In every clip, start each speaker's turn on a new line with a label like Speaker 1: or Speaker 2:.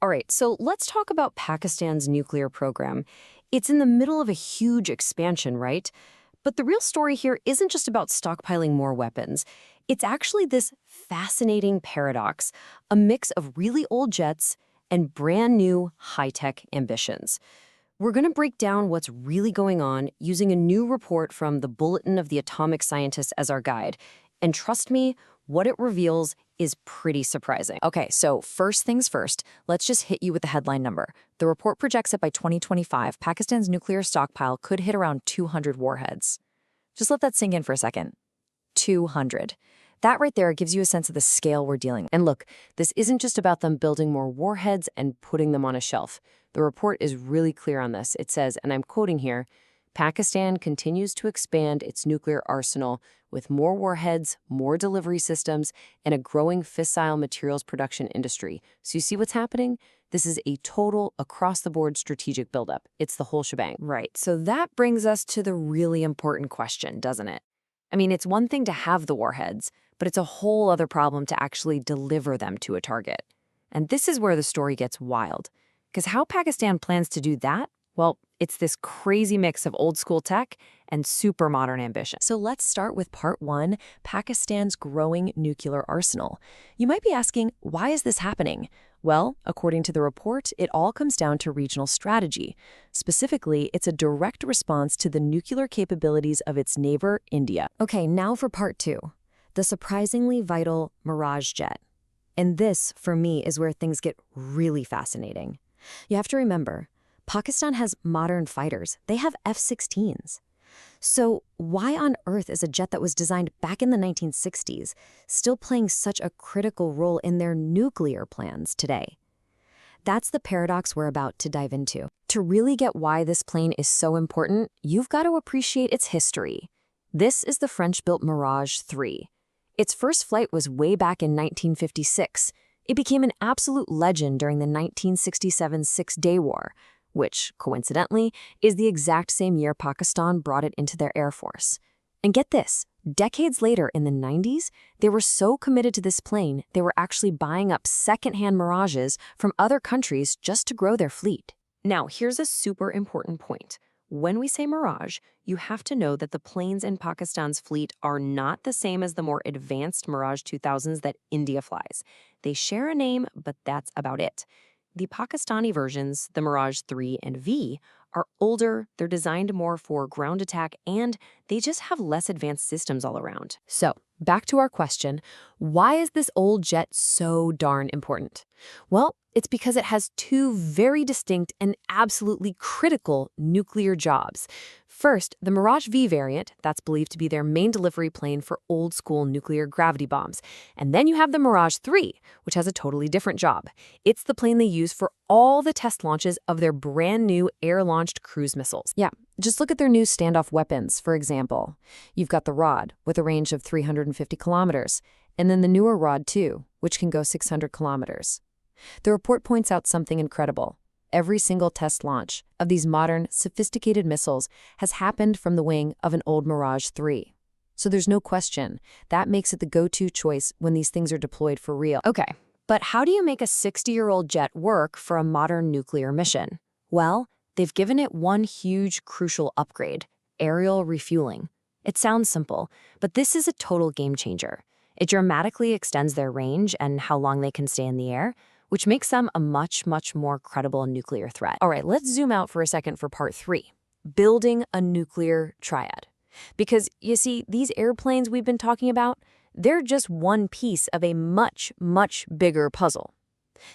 Speaker 1: All right, so let's talk about Pakistan's nuclear program. It's in the middle of a huge expansion, right? But the real story here isn't just about stockpiling more weapons. It's actually this fascinating paradox, a mix of really old jets and brand new high-tech ambitions. We're going to break down what's really going on using a new report from the Bulletin of the Atomic Scientists as our guide. And trust me, what it reveals is pretty surprising.
Speaker 2: Okay, so first things first, let's just hit you with the headline number. The report projects that by 2025, Pakistan's nuclear stockpile could hit around 200 warheads. Just let that sink in for a second. 200. That right there gives you a sense of the scale we're dealing with.
Speaker 1: And look, this isn't just about them building more warheads and putting them on a shelf. The report is really clear on this. It says, and I'm quoting here, Pakistan continues to expand its nuclear arsenal with more warheads, more delivery systems, and a growing fissile materials production industry. So you see what's happening? This is a total, across-the-board strategic buildup. It's the whole shebang.
Speaker 2: Right, so that brings us to the really important question, doesn't it? I mean, it's one thing to have the warheads, but it's a whole other problem to actually deliver them to a target. And this is where the story gets wild. Because how Pakistan plans to do that? Well, it's this crazy mix of old-school tech and super modern ambition. So let's start with part one, Pakistan's growing nuclear arsenal. You might be asking, why is this happening? Well, according to the report, it all comes down to regional strategy. Specifically, it's a direct response to the nuclear capabilities of its neighbor, India. Okay, now for part two, the surprisingly vital Mirage jet. And this, for me, is where things get really fascinating. You have to remember, Pakistan has modern fighters. They have F-16s. So why on earth is a jet that was designed back in the 1960s still playing such a critical role in their nuclear plans today? That's the paradox we're about to dive into. To really get why this plane is so important, you've got to appreciate its history. This is the French-built Mirage 3. Its first flight was way back in 1956. It became an absolute legend during the 1967 Six-Day War, which, coincidentally, is the exact same year Pakistan brought it into their Air Force. And get this, decades later in the 90s, they were so committed to this plane, they were actually buying up second-hand Mirages from other countries just to grow their fleet.
Speaker 1: Now, here's a super important point. When we say Mirage, you have to know that the planes in Pakistan's fleet are not the same as the more advanced Mirage 2000s that India flies. They share a name, but that's about it. The Pakistani versions, the Mirage 3 and V, are older, they're designed more for ground attack, and they just have less advanced systems all around.
Speaker 2: So, back to our question, why is this old jet so darn important? Well, it's because it has two very distinct and absolutely critical nuclear jobs. First, the Mirage V variant, that's believed to be their main delivery plane for old-school nuclear gravity bombs. And then you have the Mirage 3, which has a totally different job. It's the plane they use for all the test launches of their brand new air-launched cruise missiles. Yeah, just look at their new standoff weapons, for example. You've got the Rod, with a range of 350 kilometers, and then the newer Rod 2, which can go 600 kilometers. The report points out something incredible. Every single test launch of these modern, sophisticated missiles has happened from the wing of an old Mirage 3. So there's no question. That makes it the go-to choice when these things are deployed for real.
Speaker 1: Okay, but how do you make a 60-year-old jet work for a modern nuclear mission? Well, they've given it one huge, crucial upgrade, aerial refueling. It sounds simple, but this is a total game changer. It dramatically extends their range and how long they can stay in the air, which makes them a much, much more credible nuclear threat. All right, let's zoom out for a second for part three, building a nuclear triad. Because, you see, these airplanes we've been talking about, they're just one piece of a much, much bigger puzzle.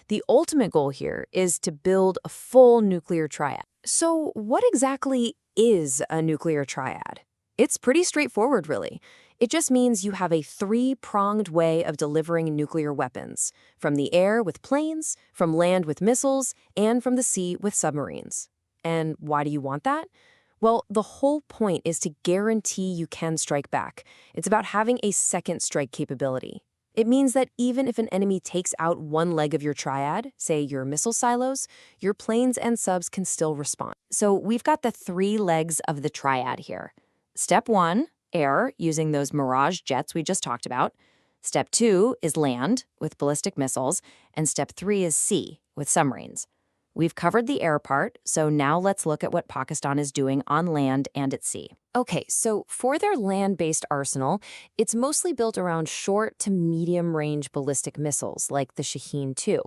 Speaker 1: The ultimate goal here is to build a full nuclear triad. So what exactly is a nuclear triad? It's pretty straightforward, really. It just means you have a three-pronged way of delivering nuclear weapons, from the air with planes, from land with missiles, and from the sea with submarines. And why do you want that? Well, the whole point is to guarantee you can strike back. It's about having a second strike capability. It means that even if an enemy takes out one leg of your triad, say your missile silos, your planes and subs can still respond. So we've got the three legs of the triad here. Step one, air, using those Mirage jets we just talked about. Step two is land, with ballistic missiles. And step three is sea,
Speaker 2: with submarines. We've covered the air part, so now let's look at what Pakistan is doing on land and at sea.
Speaker 1: Okay, so for their land-based arsenal, it's mostly built around short to medium-range ballistic missiles like the Shaheen-2.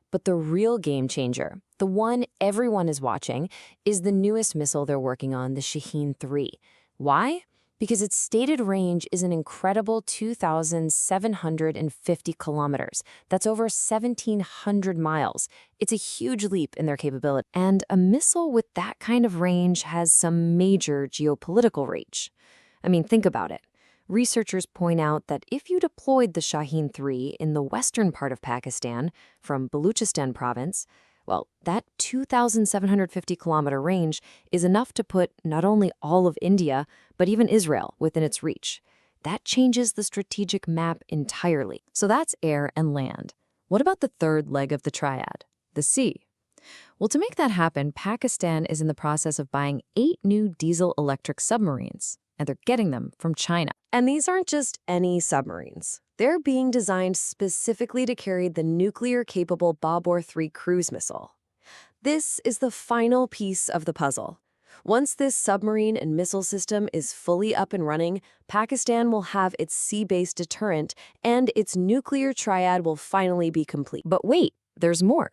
Speaker 1: But the real game changer, the one everyone is watching, is the newest missile they're working on, the Shaheen-3. Why? Because its stated range is an incredible 2,750 kilometers. That's over 1,700 miles. It's a huge leap in their capability. And a missile with that kind of range has some major geopolitical reach. I mean, think about it. Researchers point out that if you deployed the Shaheen-3 in the western part of Pakistan, from Baluchistan province, well, that 2,750-kilometer range is enough to put not only all of India, but even Israel within its reach. That changes the strategic map entirely. So that's air and land. What about the third leg of the triad, the sea? Well, to make that happen, Pakistan is in the process of buying 8 new diesel-electric submarines, and they're getting them from China. And these aren't just any submarines. They're being designed specifically to carry the nuclear-capable Babur-3 cruise missile. This is the final piece of the puzzle. Once this submarine and missile system is fully up and running, Pakistan will have its sea-based deterrent, and its nuclear triad will finally be complete. But wait, there's more.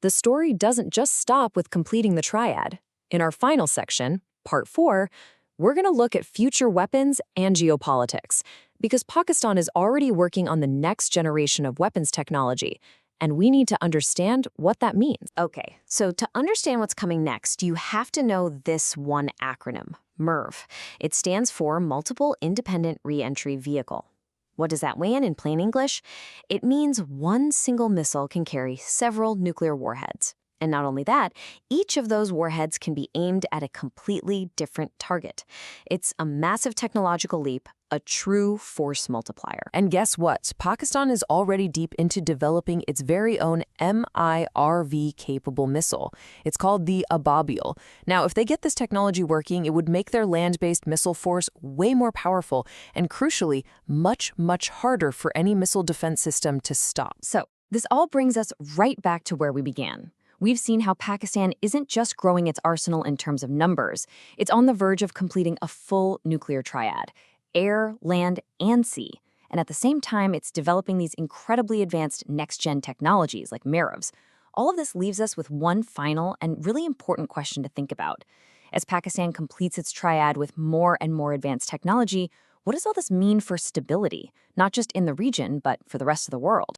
Speaker 1: The story doesn't just stop with completing the triad. In our final section, Part 4, we're going to look at future weapons and geopolitics, because Pakistan is already working on the next generation of weapons technology, and we need to understand what that means. Okay, so to understand what's coming next, you have to know this one acronym, MIRV. It stands for Multiple Independent Re-Entry Vehicle. What does that mean in plain English? It means one single missile can carry several nuclear warheads. And not only that, each of those warheads can be aimed at a completely different target. It's a massive technological leap, a true force multiplier. And guess what? Pakistan is already deep into developing its very own MIRV-capable missile. It's called the Ababil. Now, if they get this technology working, it would make their land-based missile force way more powerful and, crucially, much, much harder for any missile defense system to stop. So, this all brings us right back to where we began. We've seen how Pakistan isn't just growing its arsenal in terms of numbers. It's on the verge of completing a full nuclear triad: air, land, and sea. And at the same time, it's developing these incredibly advanced next-gen technologies like Mirage. All of this leaves us with one final and really important question to think about. As Pakistan completes its triad with more and more advanced technology, what does all this mean for stability, not just in the region, but for the rest of the world?